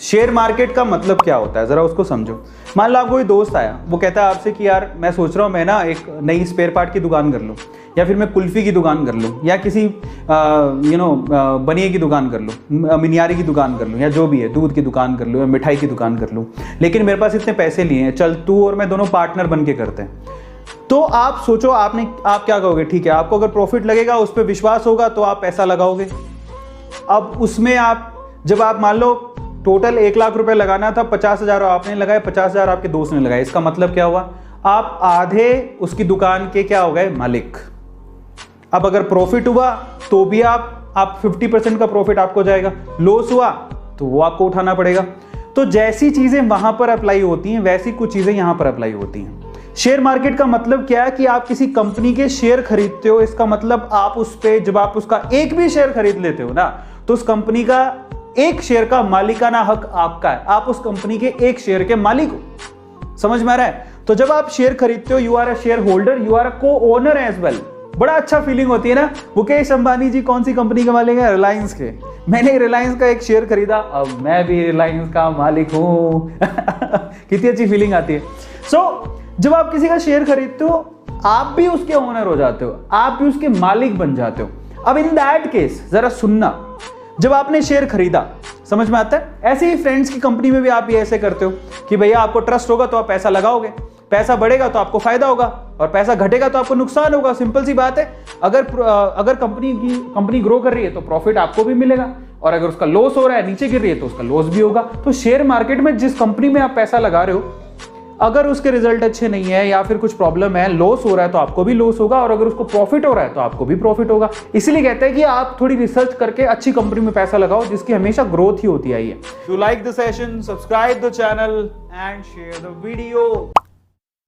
Share market का मतलब क्या होता है जरा उसको समझो। मान लो आपको कोई दोस्त आया, वो कहता है आपसे कि यार मैं सोच रहा हूँ मैं ना एक नई स्पेयर पार्ट की दुकान कर लूँ, या फिर मैं कुल्फ़ी की दुकान कर लूँ, या किसी बनिए की दुकान कर लूँ, मिनियारी की दुकान कर लूँ, या जो भी है, दूध की दुकान कर लूँ या मिठाई की दुकान कर लूँ, लेकिन मेरे पास इतने पैसे लिए हैं, चल तू और मैं दोनों पार्टनर बन के करते हैं। तो आप सोचो आप क्या कहोगे? ठीक है, आपको अगर प्रॉफिट लगेगा, उस पर विश्वास होगा तो आप पैसा लगाओगे। अब उसमें जब आप मान लो टोटल 1 लाख रुपए लगाना था, 50,000 आपने लगाए, 50,000 आपके दोस्त ने लगाए, इसका मतलब क्या हुआ? आप आधे उसकी दुकान के क्या हो गए? मालिक। अब अगर प्रॉफिट हुआ तो भी आप 50% का प्रॉफिट आपको जाएगा, लॉस हुआ तो वो आपको उठाना पड़ेगा। तो जैसी चीजें वहां पर अप्लाई होती हैं वैसी कुछ चीजें यहां पर अप्लाई होती हैं। शेयर मार्केट का मतलब क्या है कि आप किसी कंपनी के शेयर खरीदते हो, इसका मतलब आप उस पे जब आप उसका एक भी शेयर खरीद लेते हो ना, तो उस कंपनी का एक शेयर का मालिकाना हक आपका है, आप उस कंपनी के एक शेयर के मालिक हो। समझ में आ रहा है? तो जब आप शेयर खरीदते हो, you are a shareholder, you are a co owner as well. बड़ा अच्छा फीलिंग होती है ना। मुकेश अंबानी जी कौन सी कंपनी के मालिक है? रिलायंस के। मैंने रिलायंस का एक शेयर खरीदा, अब मैं भी रिलायंस का मालिक हूं। कितनी अच्छी फीलिंग आती है। जब आप किसी का शेयर खरीदते हो, आप भी उसके ओनर हो जाते हो, आप भी उसके मालिक बन जाते हो। अब इन दैट केस जरा सुनना, जब आपने शेयर खरीदा, समझ में आता है? ऐसे ही फ्रेंड्स की कंपनी में भी आप ये ऐसे करते हो कि भैया आपको ट्रस्ट होगा तो आप पैसा लगाओगे, पैसा बढ़ेगा तो आपको फायदा होगा, और पैसा घटेगा तो आपको नुकसान होगा। सिंपल सी बात है। अगर कंपनी ग्रो कर रही है तो प्रॉफिट आपको भी मिलेगा, और अगर उसका लॉस हो रहा है, नीचे गिर रही है, तो उसका लॉस भी होगा। तो शेयर मार्केट में जिस कंपनी में आप पैसा लगा रहे हो, अगर उसके रिजल्ट अच्छे नहीं है या फिर कुछ प्रॉब्लम है, लॉस हो रहा है, तो आपको भी लॉस होगा, और अगर उसको प्रॉफिट हो रहा है तो आपको भी प्रॉफिट होगा। इसलिए कहते हैं कि आप थोड़ी रिसर्च करके अच्छी कंपनी में पैसा लगाओ जिसकी हमेशा ग्रोथ ही होती आई है। You like the session, subscribe the channel and share the video.